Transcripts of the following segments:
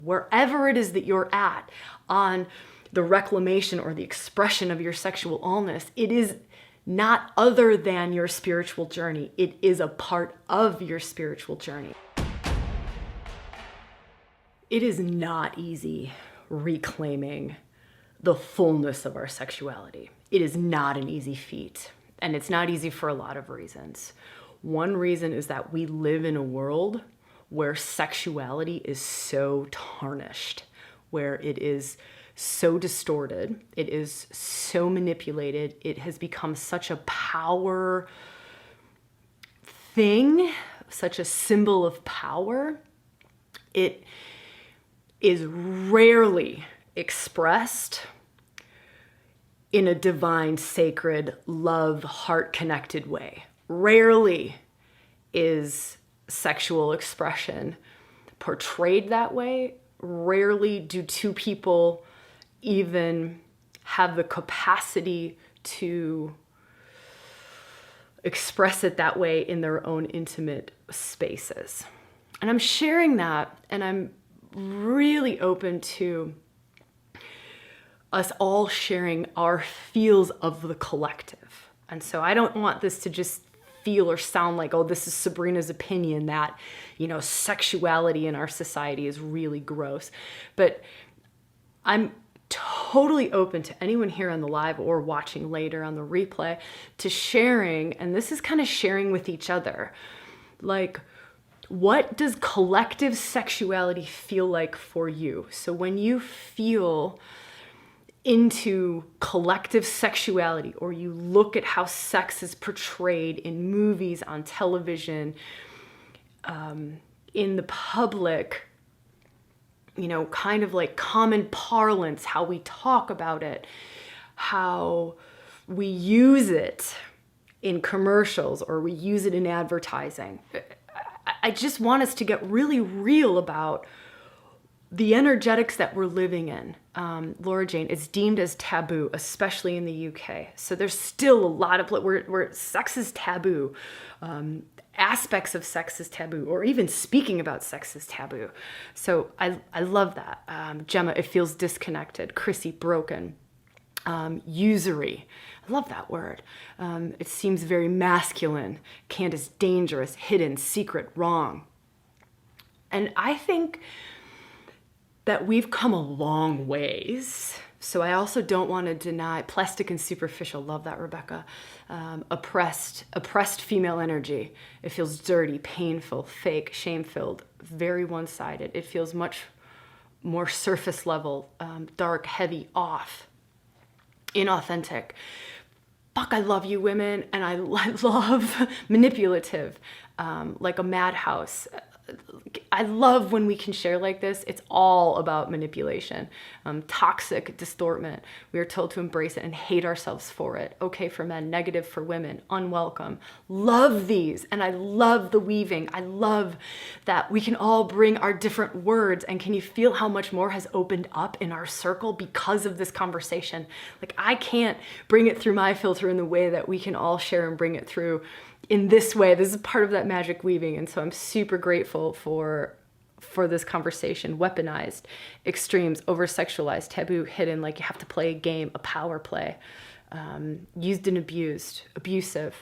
Wherever it is that you're at on the reclamation or the expression of your sexual allness, it is not other than your spiritual journey. It is a part of your spiritual journey. It is not easy reclaiming the fullness of our sexuality. It is not an easy feat, and it's not easy for a lot of reasons. One reason is that we live in a world where sexuality is so tarnished, where it is so distorted, it is so manipulated, it has become such a power thing, such a symbol of power. It is rarely expressed in a divine, sacred, love, heart-connected way. Rarely is sexual expression portrayed that way. Rarely do two people even have the capacity to express it that way in their own intimate spaces. And I'm sharing that, and I'm really open to us all sharing our feels of the collective. And so I don't want this to just feel or sound like, oh, this is Sabrina's opinion that, sexuality in our society is really gross. But I'm totally open to anyone here on the live or watching later on the replay to sharing, and this is kind of sharing with each other. Like, what does collective sexuality feel like for you? So when you feel into collective sexuality, or you look at how sex is portrayed in movies, on television, in the public, kind of like common parlance, how we talk about it, how we use it in commercials, or we use it in advertising. I just want us to get really real about the energetics that we're living in. Laura Jane, is deemed as taboo, especially in the UK. So there's still a lot of where sex is taboo, aspects of sex is taboo, or even speaking about sex is taboo. So I love that. Gemma, it feels disconnected. Chrissy, broken. Usury, I love that word. It seems very masculine. Candace, dangerous, hidden, secret, wrong. And I think that we've come a long ways. So I also don't want to deny plastic and superficial. Love that, Rebecca. Oppressed female energy. It feels dirty, painful, fake, shame-filled, very one-sided. It feels much more surface level, dark, heavy, off, inauthentic. Fuck, I love you, women, and I love manipulative, like a madhouse. I love when we can share like this. It's all about manipulation, toxic distortment. We are told to embrace it and hate ourselves for it. Okay for men, negative for women, unwelcome. Love these, and I love the weaving. I love that we can all bring our different words, and can you feel how much more has opened up in our circle because of this conversation? Like, I can't bring it through my filter in the way that we can all share and bring it through in this way. This is part of that magic weaving. And so I'm super grateful for this conversation. Weaponized, extremes, over-sexualized, taboo, hidden, like you have to play a game, a power play, used and abused, abusive.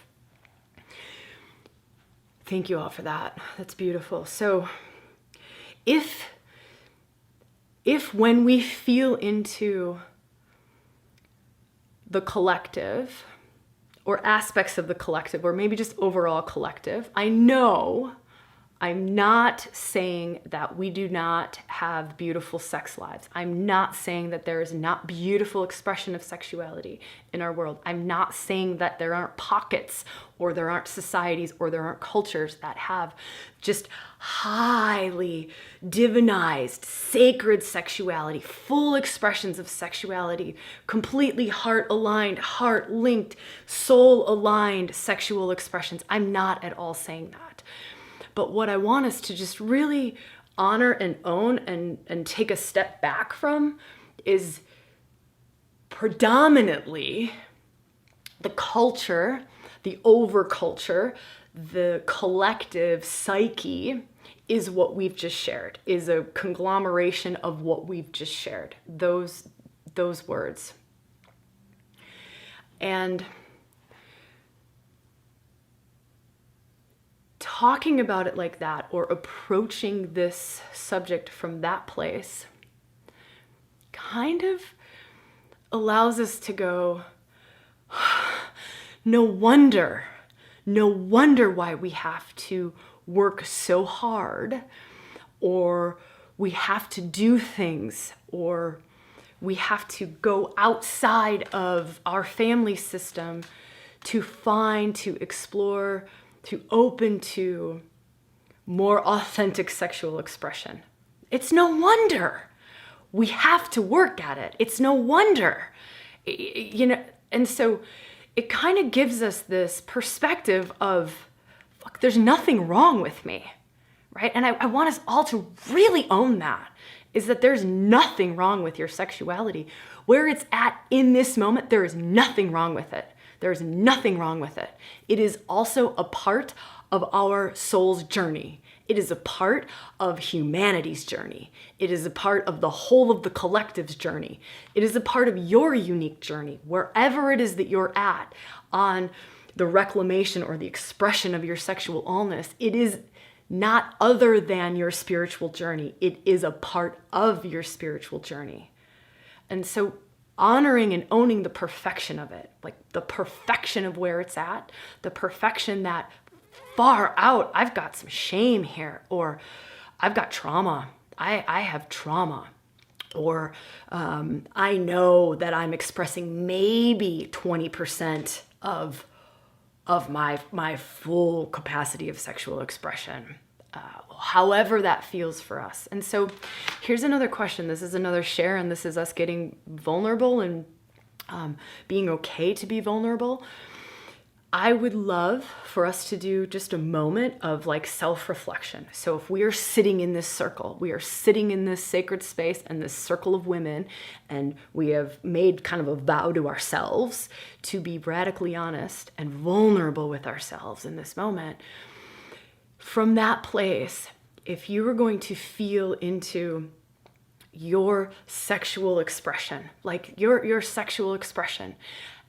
Thank you all for that. That's beautiful. So if when we feel into the collective, or aspects of the collective, or maybe just overall collective, I know I'm not saying that we do not have beautiful sex lives. I'm not saying that there is not beautiful expression of sexuality in our world. I'm not saying that there aren't pockets, or there aren't societies, or there aren't cultures that have just highly divinized, sacred sexuality, full expressions of sexuality, completely heart-aligned, heart-linked, soul-aligned sexual expressions. I'm not at all saying that. But what I want us to just really honor and own and take a step back from is predominantly the culture, the overculture, the collective psyche is what we've just shared, is a conglomeration of what we've just shared, those words. And talking about it like that, or approaching this subject from that place, kind of allows us to go, no wonder why we have to work so hard, or we have to do things, or we have to go outside of our family system to find, to explore, to open to more authentic sexual expression. It's no wonder we have to work at it. It's no wonder, you know, and so it kind of gives us this perspective of, fuck, there's nothing wrong with me, right? And I want us all to really own that, is that there's nothing wrong with your sexuality. Where it's at in this moment, there is nothing wrong with it. There's nothing wrong with it. It is also a part of our soul's journey. It is a part of humanity's journey. It is a part of the whole of the collective's journey. It is a part of your unique journey, wherever it is that you're at on the reclamation or the expression of your sexual allness. It is not other than your spiritual journey. It is a part of your spiritual journey. And so honoring and owning the perfection of it, like the perfection of where it's at, the perfection that far out, I've got some shame here, or I've got trauma, I have trauma, or I know that I'm expressing maybe 20% of my full capacity of sexual expression, however that feels for us. And so here's another question. This is another share, and this is us getting vulnerable and being okay to be vulnerable. I would love for us to do just a moment of like self-reflection. So if we are sitting in this circle, we are sitting in this sacred space and this circle of women, and we have made kind of a vow to ourselves to be radically honest and vulnerable with ourselves in this moment. From that place, if you were going to feel into your sexual expression, like your sexual expression,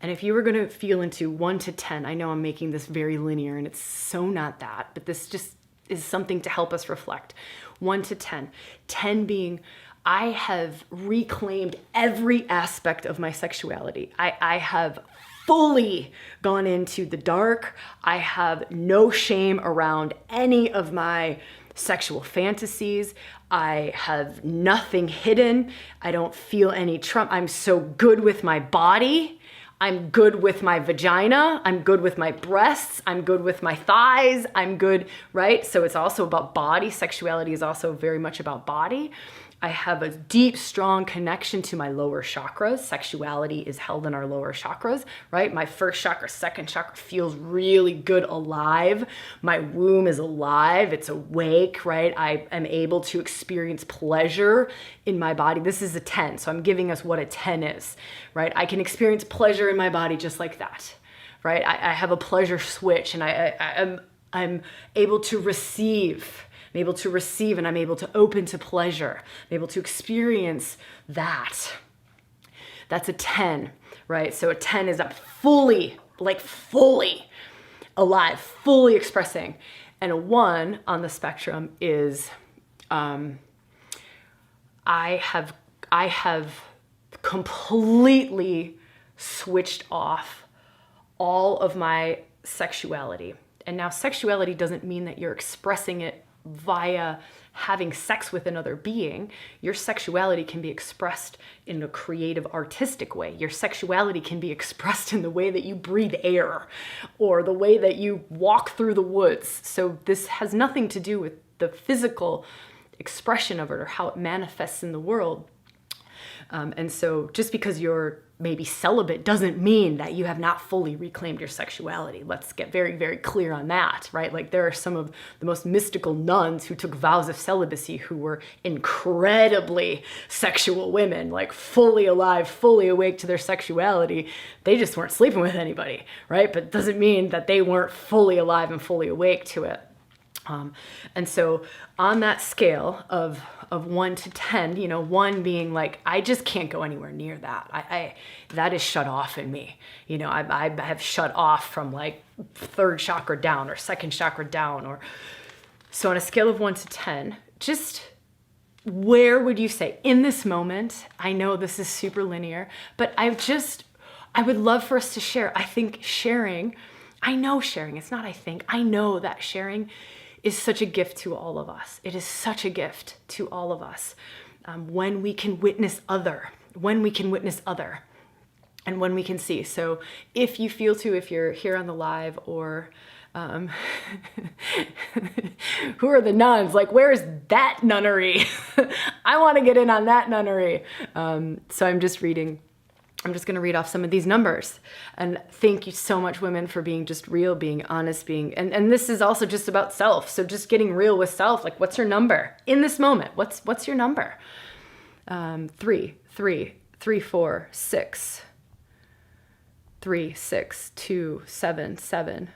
and if you were going to feel into 1 to 10, I know I'm making this very linear and it's so not that, but this just is something to help us reflect. 1 to 10. 10 being, I have reclaimed every aspect of my sexuality. I have fully gone into the dark. I have no shame around any of my sexual fantasies. I have nothing hidden. I don't feel any trauma. I'm so good with my body. I'm good with my vagina. I'm good with my breasts. I'm good with my thighs. I'm good, right? So it's also about body. Sexuality is also very much about body. I have a deep, strong connection to my lower chakras. Sexuality is held in our lower chakras, right? My first chakra, second chakra feels really good, alive. My womb is alive. It's awake, right? I am able to experience pleasure in my body. This is a 10, so I'm giving us what a 10 is, right? I can experience pleasure in my body just like that, right? I have a pleasure switch, and I'm able to receive. I'm able to receive, and I'm able to open to pleasure. I'm able to experience that. That's a 10, right? So a 10 is I'm fully alive, fully expressing. And a 1 on the spectrum is I have completely switched off all of my sexuality. And now sexuality doesn't mean that you're expressing it via having sex with another being. Your sexuality can be expressed in a creative, artistic way. Your sexuality can be expressed in the way that you breathe air or the way that you walk through the woods. So this has nothing to do with the physical expression of it or how it manifests in the world. And so just because you're maybe celibate doesn't mean that you have not fully reclaimed your sexuality. Let's get very, very clear on that, right? Like there are some of the most mystical nuns who took vows of celibacy who were incredibly sexual women, like fully alive, fully awake to their sexuality. They just weren't sleeping with anybody, right? But it doesn't mean that they weren't fully alive and fully awake to it. And so on that scale of 1 to 10, 1 being like, I just can't go anywhere near that. That is shut off in me. I have shut off from like 3rd chakra down or 2nd chakra down. So on a scale of 1 to 10, just where would you say in this moment? I know this is super linear, but I would love for us to share. I know that sharing is such a gift to all of us. It is such a gift to all of us when we can witness other, and when we can see. So if you feel to, if you're here on the live or who are the nuns? Like, where's that nunnery? I want to get in on that nunnery. So I'm just going to read off some of these numbers. And thank you so much, women, for being just real, being honest, and this is also just about self. So just getting real with self. Like, what's your number in this moment? What's your number? 3, 3, 3, 4, 6, 3, 6, 2, 7, 7,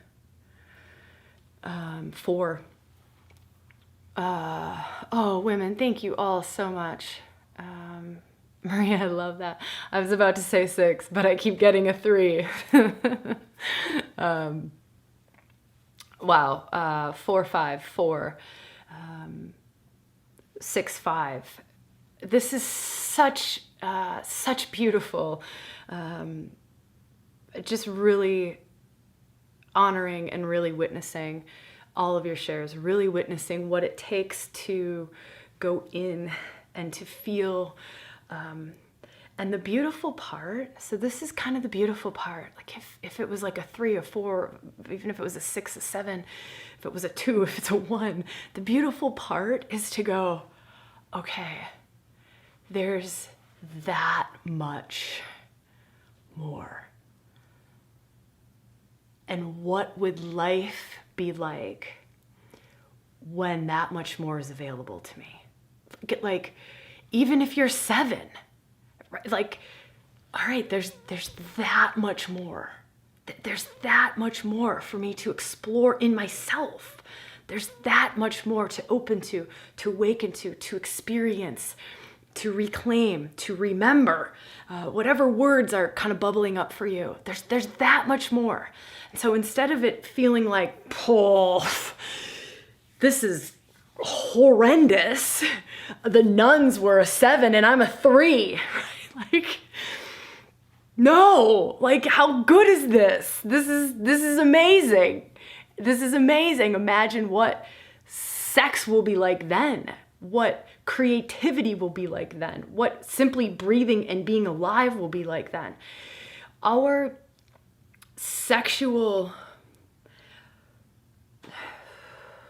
4. Oh, women, thank you all so much. Maria, I love that. I was about to say 6, but I keep getting a 3. Wow. 4, 5, 4, 6, 5. This is such beautiful, just really honoring and really witnessing all of your shares, really witnessing what it takes to go in and to feel. And the beautiful part, so this is kind of the beautiful part, like if it was like a 3 or 4, even if it was a 6, a 7, if it was a 2, if it's a 1, the beautiful part is to go, okay, there's that much more. And what would life be like when that much more is available to me? Like, even if you're 7, right? Like, all right, there's that much more. There's that much more for me to explore in myself. There's that much more to open to awaken to experience, to reclaim, to remember, whatever words are kind of bubbling up for you. There's that much more. And so instead of it feeling like, this is horrendous. The nuns were a 7 and I'm a 3. Like, no, like, how good is this? This is amazing. This is amazing. Imagine what sex will be like then. What creativity will be like then. What simply breathing and being alive will be like then. Our sexual,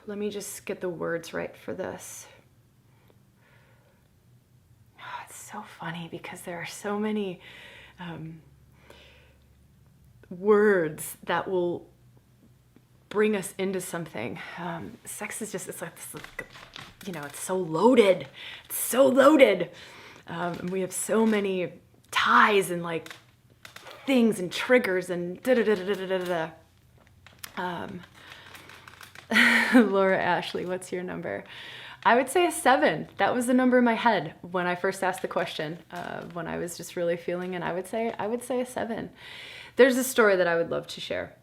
let me just get the words right for this. Oh, it's so funny because there are so many words that will bring us into something. Sex is just, it's like this, it's so loaded. It's so loaded. And we have so many ties and like things and triggers and da-da-da-da-da-da-da. Laura Ashley, what's your number? I would say a 7. That was the number in my head when I first asked the question, when I was just really feeling, and I would say a 7. There's a story that I would love to share.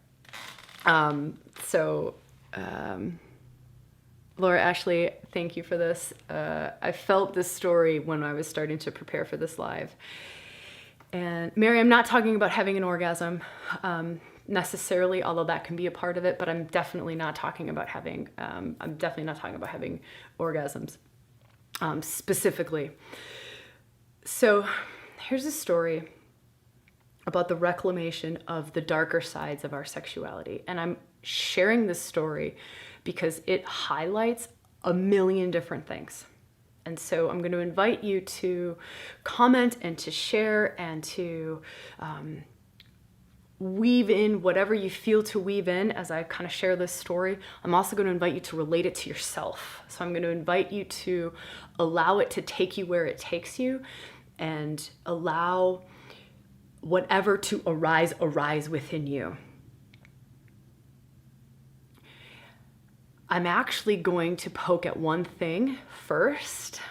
Laura Ashley, thank you for this. I felt this story when I was starting to prepare for this live. And Mary, I'm not talking about having an orgasm necessarily, although that can be a part of it, but I'm definitely not talking about having orgasms specifically. So here's a story about the reclamation of the darker sides of our sexuality. And I'm sharing this story because it highlights a million different things. And so I'm going to invite you to comment and to share and to weave in whatever you feel to weave in as I kind of share this story. I'm also going to invite you to relate it to yourself. So I'm going to invite you to allow it to take you where it takes you and allow whatever to arise within you. I'm actually going to poke at one thing first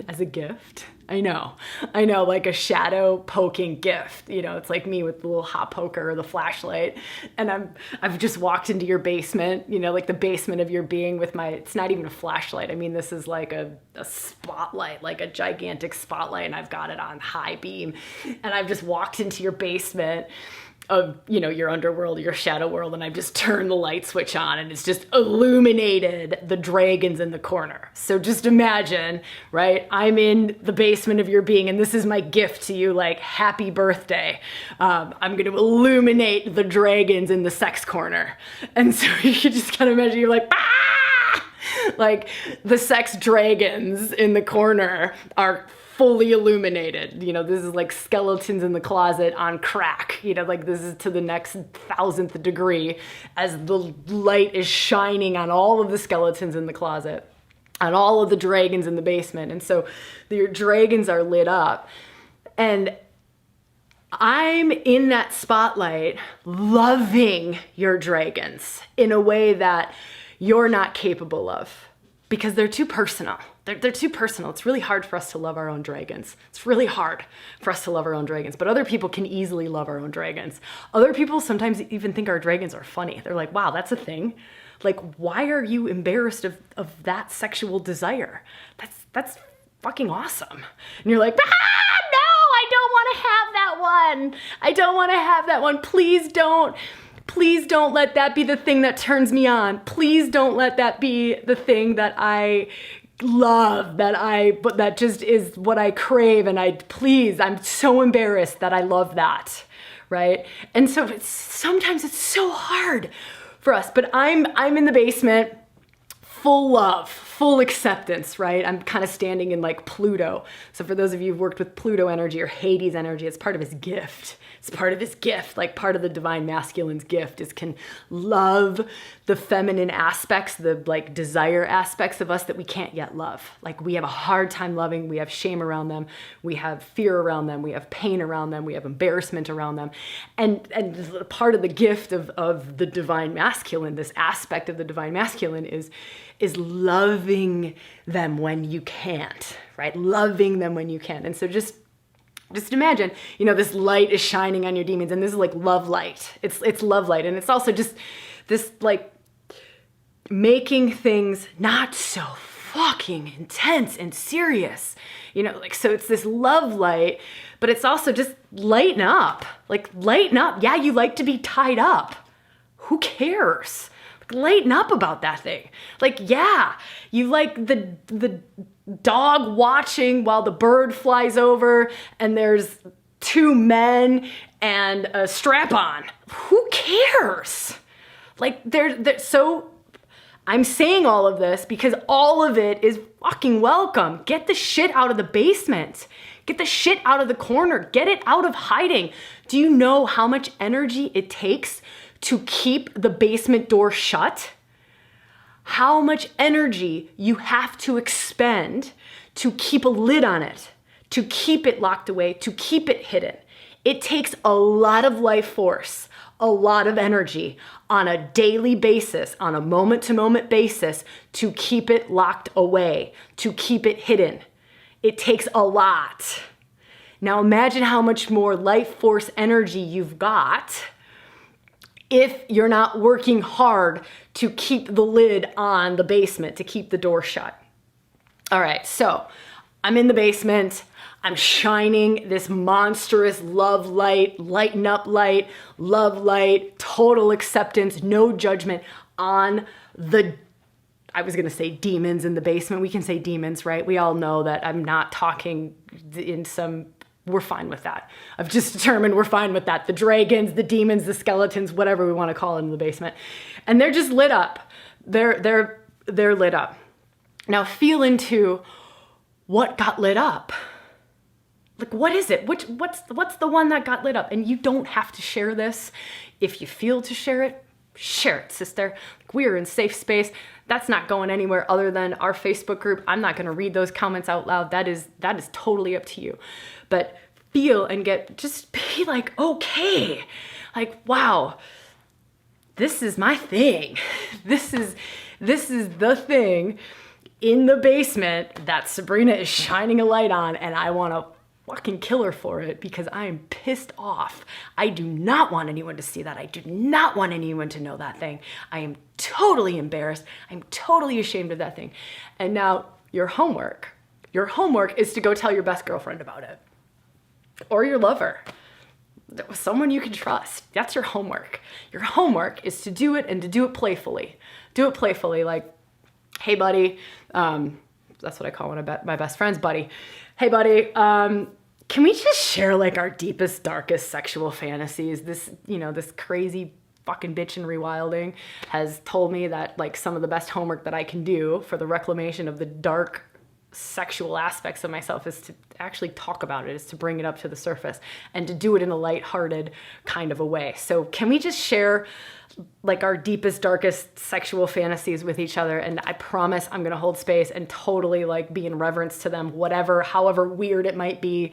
as a gift. I know, like a shadow poking gift. You know, it's like me with the little hot poker or the flashlight. And I've just walked into your basement, you know, like the basement of your being with it's not even a flashlight. I mean, this is like a spotlight, like a gigantic spotlight, and I've got it on high beam. And I've just walked into your basement of, you know, your underworld, your shadow world, and I've just turned the light switch on and it's just illuminated the dragons in the corner. So just imagine, right? I'm in the basement of your being and this is my gift to you, like, happy birthday. I'm going to illuminate the dragons in the sex corner. And so you can just kind of imagine, you're like, ah! Like the sex dragons in the corner are fully illuminated. You know, this is like skeletons in the closet on crack. You know, like this is to the next 1000th degree as the light is shining on all of the skeletons in the closet, on all of the dragons in the basement. And so your dragons are lit up. And I'm in that spotlight loving your dragons in a way that you're not capable of, because they're too personal. They're too personal. It's really hard for us to love our own dragons. It's really hard for us to love our own dragons, but other people can easily love our own dragons. Other people sometimes even think our dragons are funny. They're like, wow, that's a thing. Like, why are you embarrassed of that sexual desire? That's fucking awesome. And you're like, no, I don't want to have that one. I don't want to have that one. Please don't let that be the thing that turns me on. Please don't let that be the thing that I love, but that just is what I crave. And I'm so embarrassed that I love that, right? And so sometimes it's so hard for us, but I'm in the basement, full love, full acceptance, right? I'm kind of standing in like Pluto. So for those of you who've worked with Pluto energy or Hades energy, it's part of his gift. It's part of his gift, like part of the divine masculine's gift is can love the feminine aspects, the like desire aspects of us that we can't yet love. Like we have a hard time loving, we have shame around them, we have fear around them, we have pain around them, we have embarrassment around them. And part of the gift of the divine masculine, this aspect of the divine masculine is loving them when you can't, right? Loving them when you can. And so just imagine, you know, this light is shining on your demons, and this is like love light. It's love light. And it's also just this like making things not so fucking intense and serious, you know, like, so it's this love light, but it's also just lighten up, like lighten up. Yeah, you like to be tied up. Who cares? Lighten up about that thing. Like, yeah, you like the dog watching while the bird flies over and there's two men and a strap-on. Who cares? Like, so I'm saying all of this because all of it is fucking welcome. Get the shit out of the basement. Get the shit out of the corner. Get it out of hiding. Do you know how much energy it takes to keep the basement door shut? How much energy you have to expend to keep a lid on it, to keep it locked away, to keep it hidden. It takes a lot of life force, a lot of energy on a daily basis, on a moment-to-moment basis, to keep it locked away, to keep it hidden. It takes a lot. Now imagine how much more life force energy you've got if you're not working hard to keep the lid on the basement, to keep the door shut. All right, so I'm in the basement. I'm shining this monstrous love light, lighten up light, love light, total acceptance, no judgment on I was gonna say demons in the basement. We can say demons, right? We all know that I'm not talking we're fine with that. I've just determined we're fine with that. The dragons, the demons, the skeletons, whatever we want to call it in the basement. And they're just lit up. They're lit up. Now feel into what got lit up. Like, what is it? What's the one that got lit up? And you don't have to share this. If you feel to share it, sister. Like, we are in safe space. That's not going anywhere other than our Facebook group. I'm not going to read those comments out loud. That is totally up to you. But feel and just be like, okay, like, wow, this is my thing. This This is the thing in the basement that Sabrina is shining a light on, and I want to fucking kill her for it because I am pissed off. I do not want anyone to see that. I do not want anyone to know that thing. I am totally embarrassed. I'm totally ashamed of that thing. And now your homework is to go tell your best girlfriend about it, or your lover, someone you can trust. That's your homework. Your homework is to do it, and to do it playfully. Do it playfully, like, hey buddy, that's what I call one of my best friends, buddy. Hey buddy, can we just share like our deepest, darkest sexual fantasies? This crazy fucking bitch in ReWilding has told me that like some of the best homework that I can do for the reclamation of the dark sexual aspects of myself is to actually talk about it, is to bring it up to the surface, and to do it in a lighthearted kind of a way. So can we just share like our deepest, darkest sexual fantasies with each other? And I promise I'm gonna hold space and totally like be in reverence to them, whatever, however weird it might be.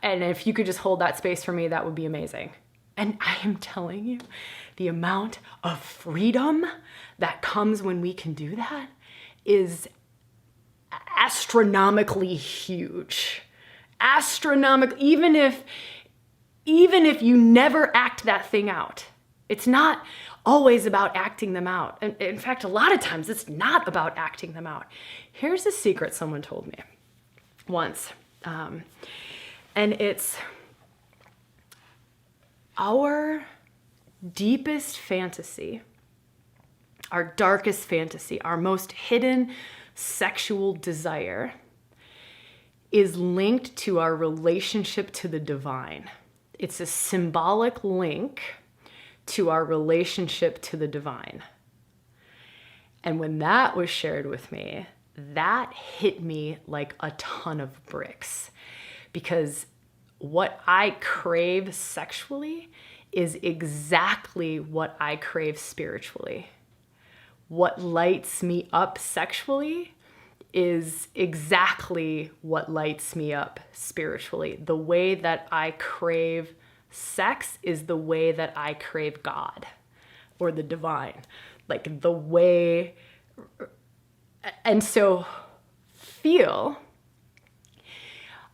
And if you could just hold that space for me, that would be amazing. And I am telling you, the amount of freedom that comes when we can do that is astronomically huge. Astronomical, even if you never act that thing out. It's not always about acting them out. And in fact, a lot of times it's not about acting them out. Here's a secret someone told me once. And it's our deepest fantasy, our darkest fantasy, our most hidden sexual desire is linked to our relationship to the divine. It's a symbolic link to our relationship to the divine. And when that was shared with me, that hit me like a ton of bricks, because what I crave sexually is exactly what I crave spiritually. What lights me up sexually is exactly what lights me up spiritually. The way that I crave sex is the way that I crave God or the divine. Like the way, and so feel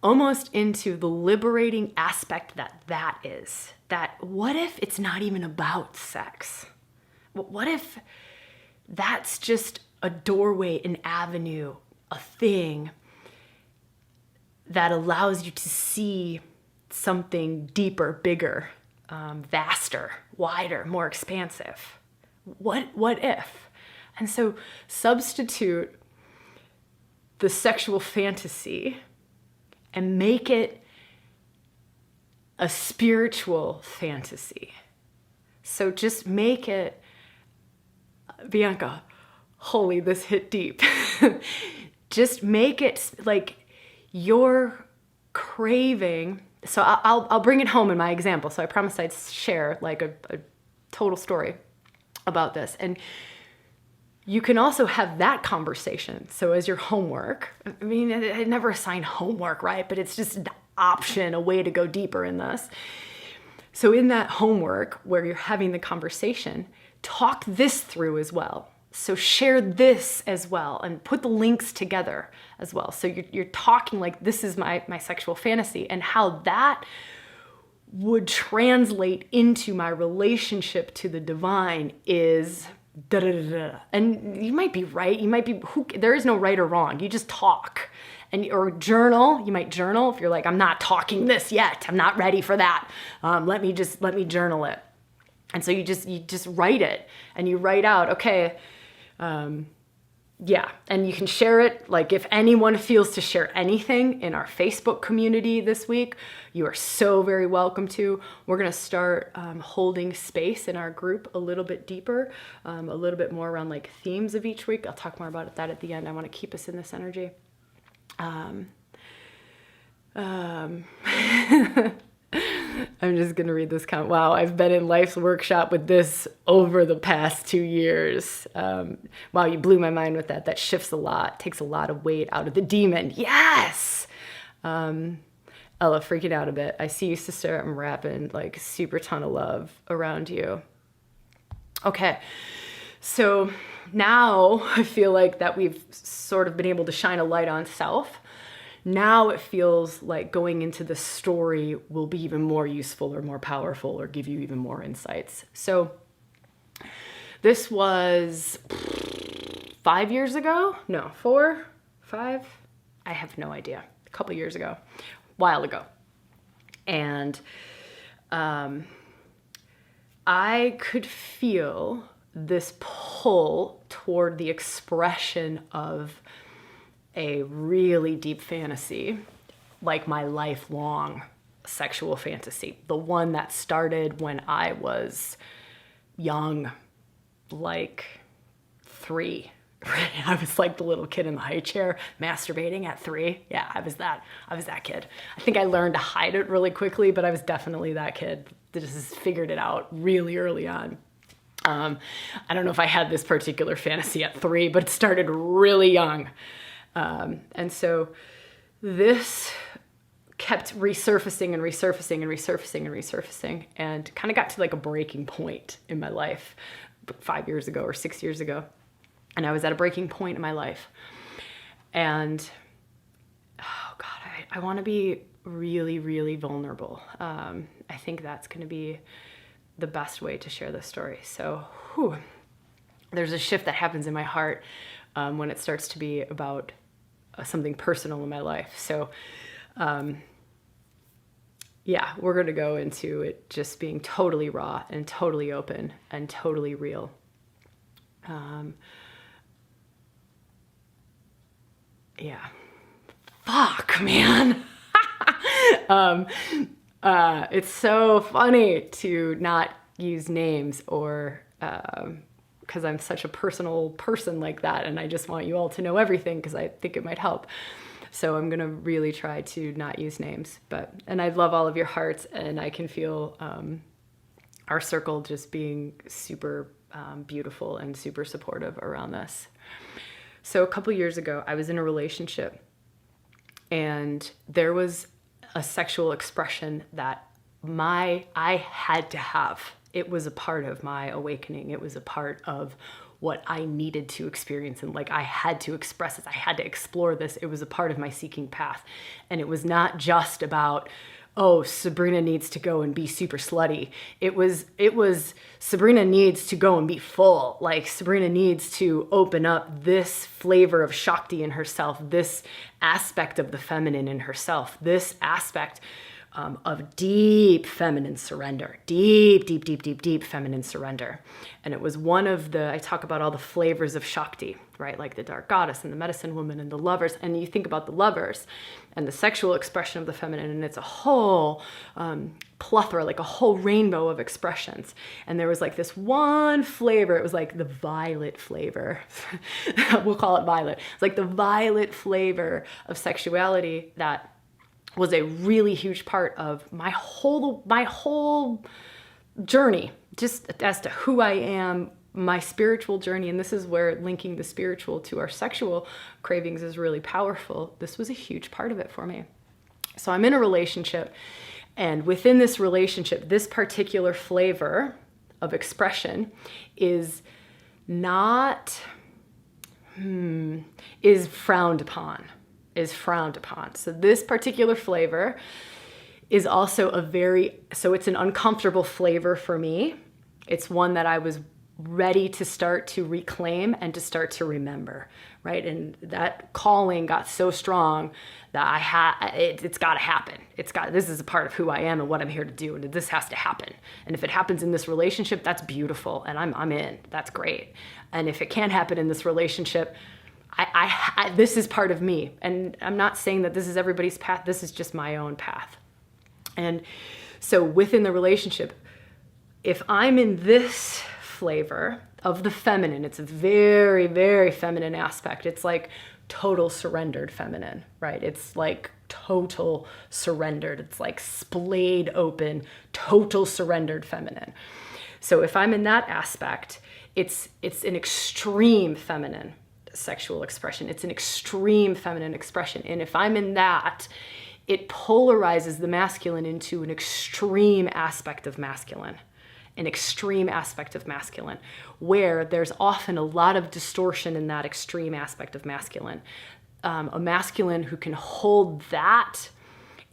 almost into the liberating aspect that is. That what if it's not even about sex? What if that's just a doorway, an avenue, a thing that allows you to see something deeper, bigger, vaster, wider, more expansive? What if? And so substitute the sexual fantasy and make it a spiritual fantasy. So just make it, Bianca, holy, this hit deep. Just make it like your craving. So I'll bring it home in my example. So I promised I'd share like a total story about this. And you can also have that conversation. So as your homework, I mean, I never assign homework, right? But it's just an option, a way to go deeper in this. So in that homework where you're having the conversation, talk this through as well. So share this as well and put the links together as well. So you're talking like, this is my sexual fantasy, and how that would translate into my relationship to the divine is da da da da. And you might be right. You might be, there is no right or wrong. You just talk. Or journal. You might journal if you're like, I'm not talking this yet. I'm not ready for that. Let me journal it. And so you just write it, and you write out, okay, yeah. And you can share it. Like if anyone feels to share anything in our Facebook community this week, you are so very welcome to. We're going to start holding space in our group a little bit deeper, a little bit more around like themes of each week. I'll talk more about that at the end. I want to keep us in this energy. I'm just going to read this comment. Wow, I've been in Life's Workshop with this over the past 2 years. Wow, you blew my mind with that. That shifts a lot, takes a lot of weight out of the demon. Yes! Ella, freaking out a bit. I see you, sister. I'm wrapping like super ton of love around you. Okay, so now I feel like that we've sort of been able to shine a light on self. Now it feels like going into the story will be even more useful or more powerful or give you even more insights. So this was 5 years ago? No, 4, 5? I have no idea. A couple years ago, a while ago. And I could feel this pull toward the expression of a really deep fantasy, like my lifelong sexual fantasy, the one that started when I was young, like 3. I was like the little kid in the high chair masturbating at 3. Yeah, I was that kid. I think I learned to hide it really quickly, but I was definitely that kid that just figured it out really early on. I don't know if I had this particular fantasy at 3, but it started really young. And so this kept resurfacing and resurfacing and resurfacing and resurfacing, and kind of got to like a breaking point in my life 5 years ago or 6 years ago. And I was at a breaking point in my life. And, oh God, I want to be really, really vulnerable. I think that's going to be the best way to share this story. So, there's a shift that happens in my heart when it starts to be about something personal in my life. So, yeah, we're going to go into it just being totally raw and totally open and totally real. Yeah. Fuck, man. It's so funny to not use names or, because I'm such a personal person like that, and I just want you all to know everything because I think it might help. So I'm going to really try to not use names, and I love all of your hearts, and I can feel our circle just being super beautiful and super supportive around this. So a couple years ago, I was in a relationship, and there was a sexual expression that I had to have. It was a part of my awakening. It was a part of what I needed to experience, and like I had to express this. I had to explore this. It was a part of my seeking path. And it was not just about, oh, Sabrina needs to go and be super slutty. It was Sabrina needs to go and be full. Like Sabrina needs to open up this flavor of Shakti in herself, this aspect of the feminine in herself, this aspect of deep feminine surrender, deep feminine surrender. And it was one of I talk about all the flavors of Shakti, right? Like the dark goddess and the medicine woman and the lovers. And you think about the lovers and the sexual expression of the feminine, and it's a whole plethora, like a whole rainbow of expressions. And there was like this one flavor, it was like the violet flavor. We'll call it violet. It's like the violet flavor of sexuality that was a really huge part of my whole journey, just as to who I am, my spiritual journey. And this is where linking the spiritual to our sexual cravings is really powerful. This was a huge part of it for me. So I'm in a relationship, and within this relationship, this particular flavor of expression is not, is frowned upon. So this particular flavor is also so it's an uncomfortable flavor for me. It's one that I was ready to start to reclaim and to start to remember, right? And that calling got so strong that it's got to happen. This is a part of who I am and what I'm here to do, and this has to happen. And if it happens in this relationship, that's beautiful, and I'm in. That's great. And if it can't happen in this relationship, this is part of me. And I'm not saying that this is everybody's path. This is just my own path. And so within the relationship, if I'm in this flavor of the feminine, it's a very, very feminine aspect. It's like total surrendered feminine, right? It's like total surrendered. It's like splayed open, total surrendered feminine. So if I'm in that aspect, it's an extreme feminine sexual expression. It's an extreme feminine expression. And if I'm in that, it polarizes the masculine into an extreme aspect of masculine. an extreme aspect of masculine, where there's often a lot of distortion in that extreme aspect of masculine. A masculine who can hold that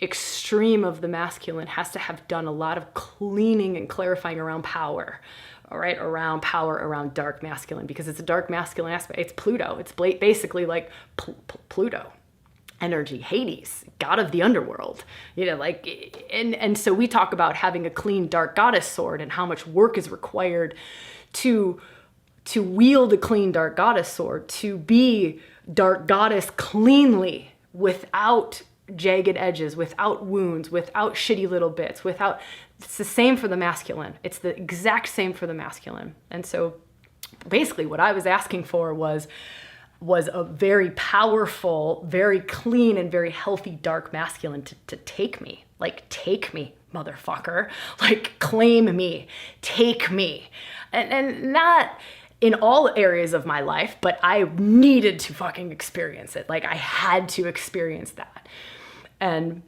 extreme of the masculine has to have done a lot of cleaning and clarifying around power, all right, around power, around dark masculine, because it's a dark masculine aspect. It's Pluto. It's basically like Pluto energy, Hades, god of the underworld, you know, like, and so we talk about having a clean dark goddess sword and how much work is required to wield a clean dark goddess sword, to be dark goddess cleanly, without jagged edges, without wounds, without shitty little bits, without, it's the same for the masculine. It's the exact same for the masculine. And so basically what I was asking for was a very powerful, very clean, and very healthy dark masculine to take me. Like, take me, motherfucker. Like, claim me, take me. And not in all areas of my life, but I needed to fucking experience it. Like, I had to experience that. And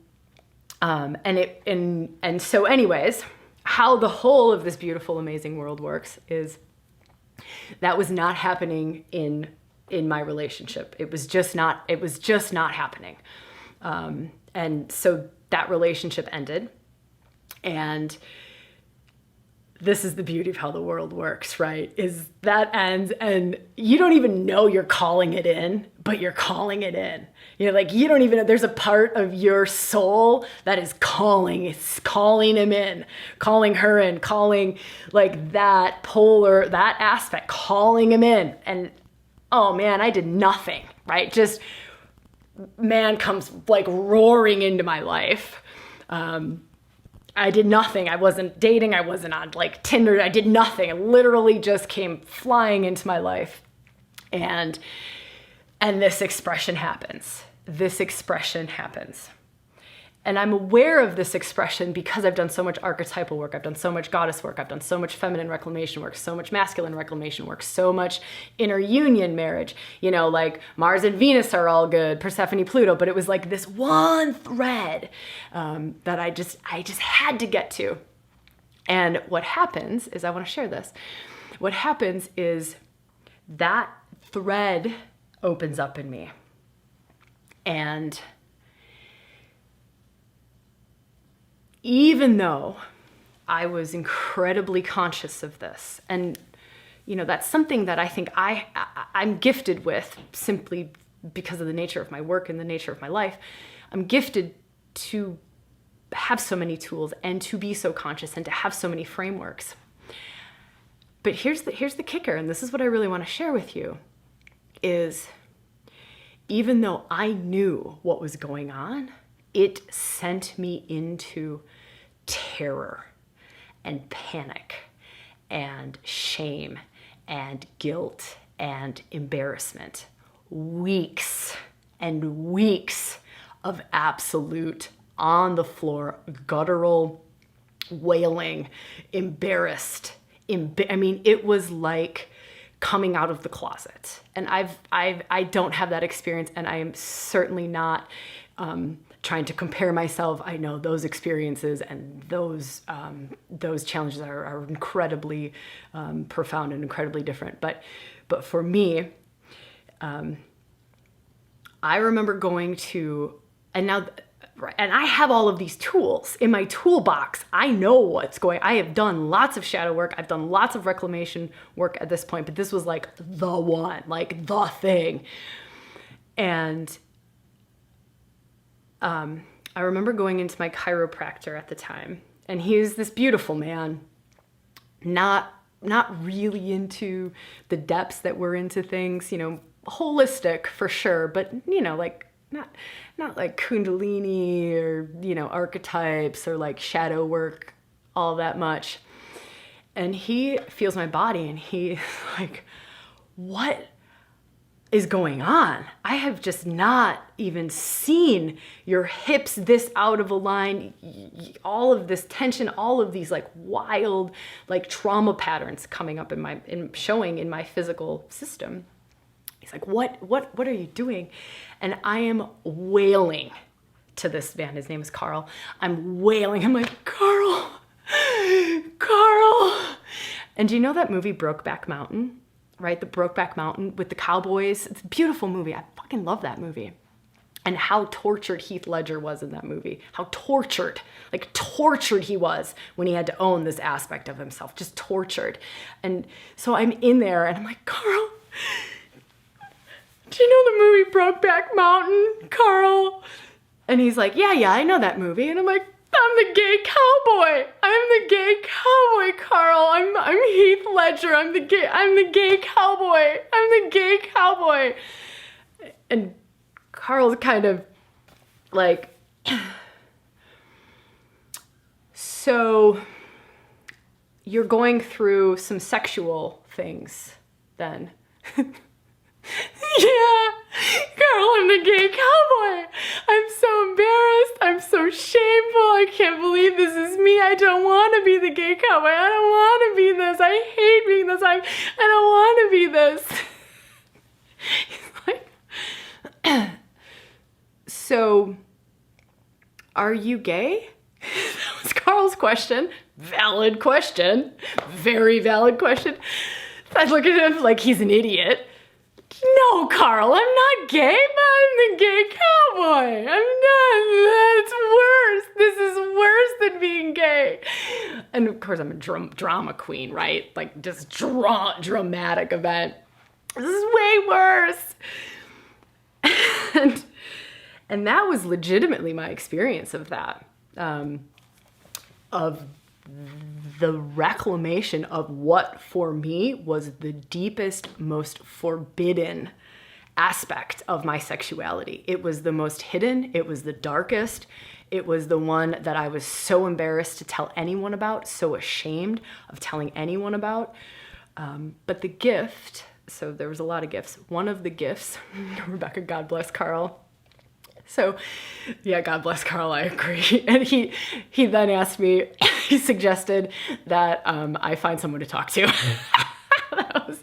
so anyways, how the whole of this beautiful, amazing world works is that was not happening in my relationship. It was just not happening. And so that relationship ended. And this is the beauty of how the world works, right? Is that ends and you don't even know you're calling it in, but you're calling it in. You know, like, you don't even know, there's a part of your soul that is calling, it's calling him in, calling her in, calling like that polar, that aspect, calling him in. And oh man, I did nothing, right? Just man comes like roaring into my life. I did nothing. I wasn't dating. I wasn't on like Tinder. I did nothing. It literally just came flying into my life. And this expression happens. This expression happens. And I'm aware of this expression because I've done so much archetypal work. I've done so much goddess work. I've done so much feminine reclamation work, so much masculine reclamation work, so much inner union marriage. You know, like Mars and Venus are all good, Persephone, Pluto, but it was like this one thread that I just had to get to. And what happens is, I want to share this. What happens is that thread opens up in me. And even though I was incredibly conscious of this, and you know, that's something that I think I'm gifted with simply because of the nature of my work and the nature of my life. I'm gifted to have so many tools and to be so conscious and to have so many frameworks. But here's the kicker, and this is what I really want to share with you, is even though I knew what was going on, it sent me into terror and panic and shame and guilt and embarrassment. Weeks and weeks of absolute on the floor, guttural wailing, embarrassed. I mean, it was like coming out of the closet. And I don't have that experience, and I am certainly not trying to compare myself. I know those experiences and those challenges are incredibly profound and incredibly different. But for me, I remember going to, and I have all of these tools in my toolbox. I know what's going. I have done lots of shadow work. I've done lots of reclamation work at this point, but this was like the one, like the thing. And I remember going into my chiropractor at the time, and he was this beautiful man, not really into the depths that we're into things, you know, holistic for sure, but you know, like not like Kundalini or, you know, archetypes or like shadow work all that much. And he feels my body and he's like, what is going on? I have just not even seen your hips this out of line, all of this tension, all of these like wild, like trauma patterns coming up showing in my physical system. He's like, what are you doing? And I am wailing to this man. His name is Carl. I'm wailing. I'm like, Carl, And do you know that movie Brokeback Mountain? Right? The Brokeback Mountain with the cowboys. It's a beautiful movie. I fucking love that movie. And how tortured Heath Ledger was in that movie. How tortured he was when he had to own this aspect of himself. Just tortured. And so I'm in there and I'm like, Carl, do you know the movie Brokeback Mountain, Carl? And he's like, yeah, I know that movie. And I'm like, I'm the gay cowboy. I'm the gay cowboy, Carl. I'm Heath Ledger. I'm the gay cowboy. I'm the gay cowboy. And Carl's kind of like, so you're going through some sexual things then. Yeah, Carl, I'm the gay cowboy. I'm so embarrassed. I'm so shameful. I can't believe this is me. I don't want to be the gay cowboy. I don't want to be this. I hate being this. I don't want to be this. He's like, so, are you gay? That was Carl's question. Valid question. Very valid question. I look at him like he's an idiot. No, Carl, I'm not gay, but I'm the gay cowboy. I'm not. That's worse. This is worse than being gay. And of course, I'm a drama queen, right? Like just dramatic event. This is way worse. And that was legitimately my experience of that, of the reclamation of what for me was the deepest, most forbidden aspect of my sexuality. It was the most hidden, it was the darkest, it was the one that I was so embarrassed to tell anyone about, so ashamed of telling anyone about. But the gift, so there was a lot of gifts. One of the gifts, Rebecca, God bless Carl. So, yeah, God bless Carl, I agree. And he then asked me, he suggested that I find someone to talk to. That was,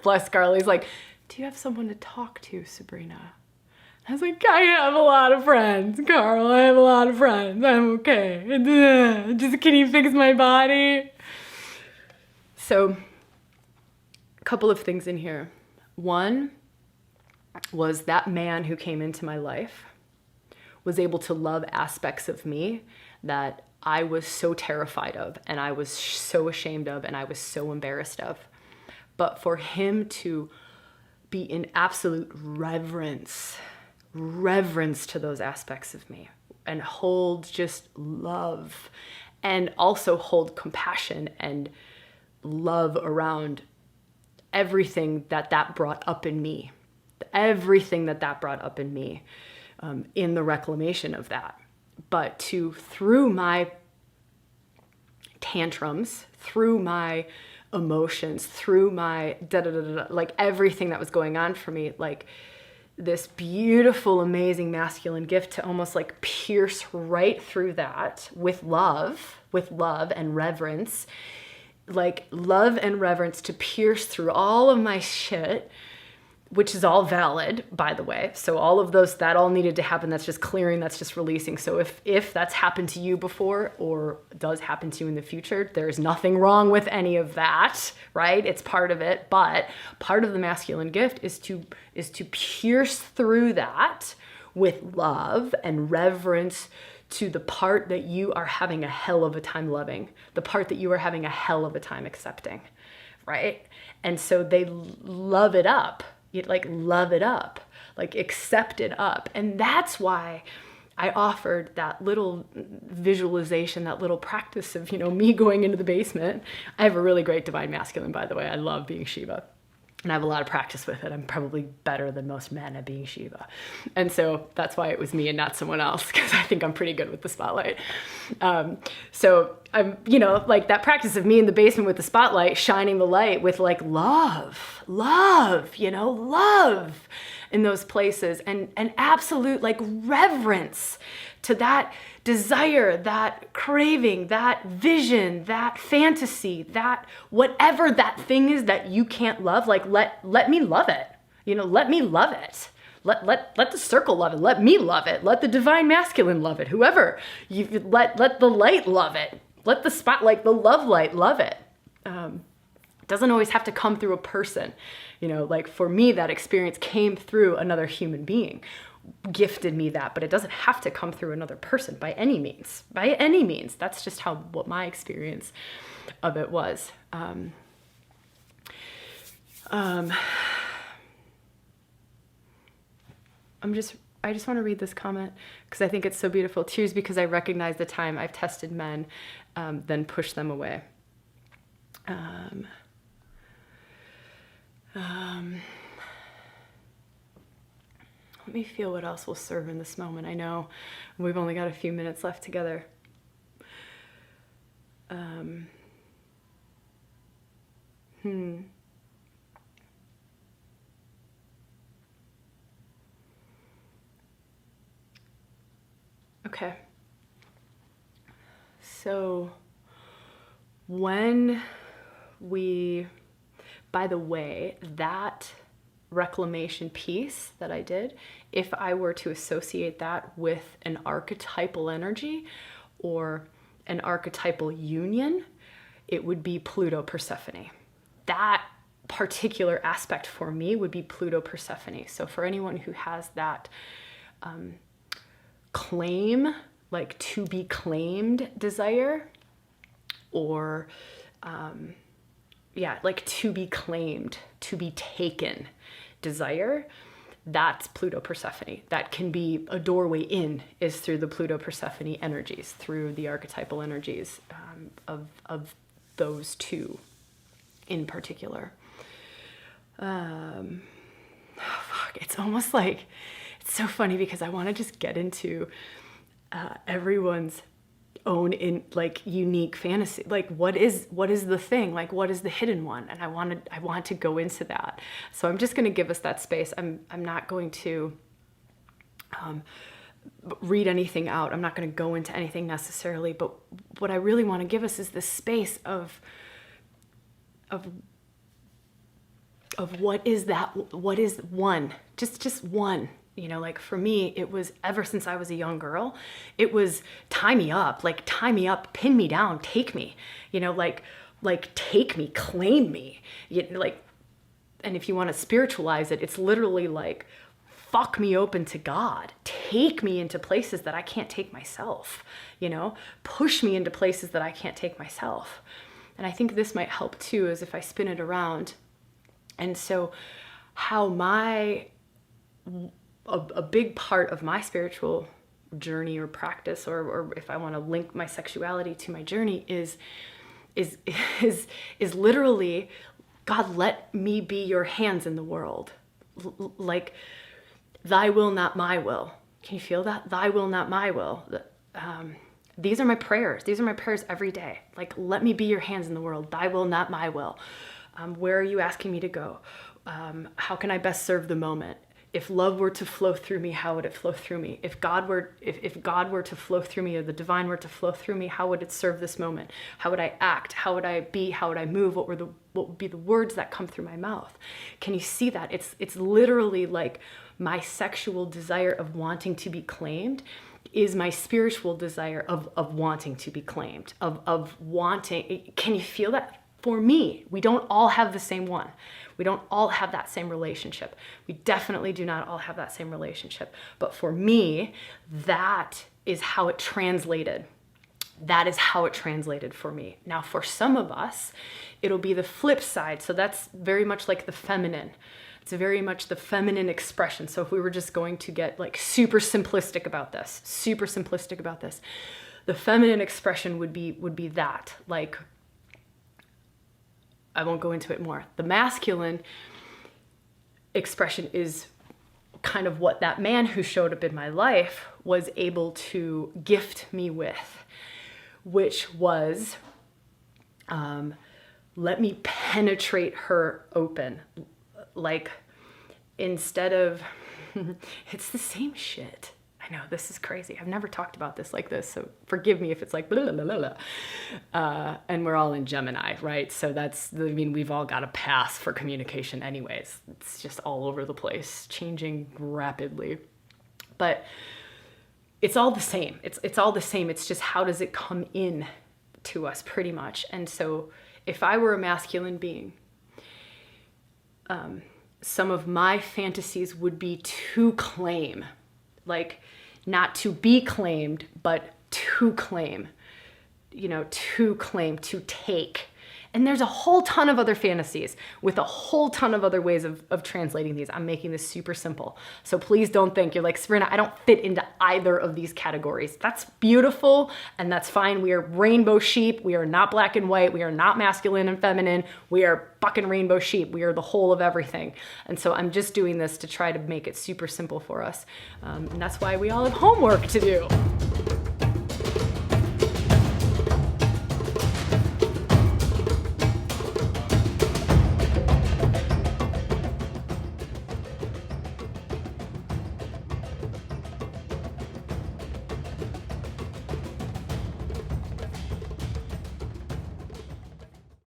bless Carl. He's like, do you have someone to talk to, Sabrina? I was like, I have a lot of friends, Carl. I have a lot of friends. I'm okay. Just can you fix my body? So, a couple of things in here. One was that man who came into my life was able to love aspects of me that I was so terrified of and I was so ashamed of and I was so embarrassed of. But for him to be in absolute reverence to those aspects of me and hold just love and also hold compassion and love around everything that brought up in me. Everything that brought up in me in the reclamation of that. But through my tantrums, through my emotions, through my like everything that was going on for me, like this beautiful, amazing masculine gift to almost like pierce right through that with love and reverence, like love and reverence to pierce through all of my shit, which is all valid, by the way. So all of those, that all needed to happen. That's just clearing, that's just releasing. So if that's happened to you before or does happen to you in the future, there's nothing wrong with any of that, right? It's part of it. But part of the masculine gift is to pierce through that with love and reverence to the part that you are having a hell of a time loving, the part that you are having a hell of a time accepting, right? And so they love it up. You like love it up, like accept it up. And that's why I offered that little visualization, that little practice of, me going into the basement. I have a really great divine masculine, by the way. I love being Shiva. And I have a lot of practice with it. I'm probably better than most men at being Shiva. And so that's why it was me and not someone else, because I think I'm pretty good with the spotlight. So I'm, like that practice of me in the basement with the spotlight, shining the light with like love in those places and absolute like reverence to that desire, that craving, that vision, that fantasy, that whatever that thing is that you can't love, like let me love it. Let me love it. Let the circle love it. Let me love it. Let the divine masculine love it. Whoever, let the light love it. Let the spotlight, the love light love it. It doesn't always have to come through a person. Like for me, that experience came through another human being, gifted me that, but it doesn't have to come through another person by any means. By any means. That's just what my experience of it was. I just want to read this comment because I think it's so beautiful. Tears because I recognize the time I've tested men, then pushed them away. Let me feel what else will serve in this moment. I know we've only got a few minutes left together. Okay. So by the way, that reclamation piece that I did, if I were to associate that with an archetypal energy or an archetypal union, it would be Pluto Persephone. That particular aspect for me would be Pluto Persephone. So for anyone who has that claim, like to be claimed desire, or like to be claimed, to be taken desire, that's Pluto Persephone. That can be a doorway in, is through the Pluto Persephone energies, through the archetypal energies of those two in particular. It's almost like, it's so funny because I want to just get into everyone's own unique fantasy. Like what is the thing? Like what is the hidden one? And I want to go into that. So I'm just going to give us that space. I'm not going to read anything out. I'm not going to go into anything necessarily, but what I really want to give us is this space of what is that? What is one? Just one. Like for me, it was ever since I was a young girl, it was tie me up, pin me down, take me, like take me, claim me, and if you want to spiritualize it, it's literally like, fuck me open to God, take me into places that I can't take myself, push me into places that I can't take myself. And I think this might help too, as if I spin it around. And so how a big part of my spiritual journey or practice, or if I want to link my sexuality to my journey, is literally, God, let me be your hands in the world. Like, thy will, not my will. Can you feel that? Thy will, not my will. These are my prayers. These are my prayers every day. Like, let me be your hands in the world. Thy will, not my will. Where are you asking me to go? How can I best serve the moment? If love were to flow through me, how would it flow through me? If God were to flow through me, or the divine were to flow through me, how would it serve this moment? How would I act? How would I be? How would I move? What would be the words that come through my mouth? Can you see that? It's literally like my sexual desire of wanting to be claimed is my spiritual desire of wanting to be claimed, of wanting. Can you feel that? For me, we don't all have the same one. We don't all have that same relationship. We definitely do not all have that same relationship. But for me, that is how it translated. That is how it translated for me. Now, for some of us, it'll be the flip side. So that's very much like the feminine. It's very much the feminine expression. So if we were just going to get like super simplistic about this, the feminine expression would be that, like, I won't go into it more. The masculine expression is kind of what that man who showed up in my life was able to gift me with, which was, let me penetrate her open. Like, instead of, it's the same shit. I know, this is crazy. I've never talked about this like this, so forgive me if it's like blah, blah, blah, blah. And we're all in Gemini, right? So we've all got a pass for communication anyways. It's just all over the place, changing rapidly. But it's all the same. It's all the same. It's just how does it come in to us pretty much. And so if I were a masculine being, some of my fantasies would be to claim, like not to be claimed, but to claim, to claim, to take. And there's a whole ton of other fantasies with a whole ton of other ways of translating these. I'm making this super simple. So please don't think you're like, Sabrina, I don't fit into either of these categories. That's beautiful and that's fine. We are rainbow sheep. We are not black and white. We are not masculine and feminine. We are fucking rainbow sheep. We are the whole of everything. And so I'm just doing this to try to make it super simple for us. And that's why we all have homework to do.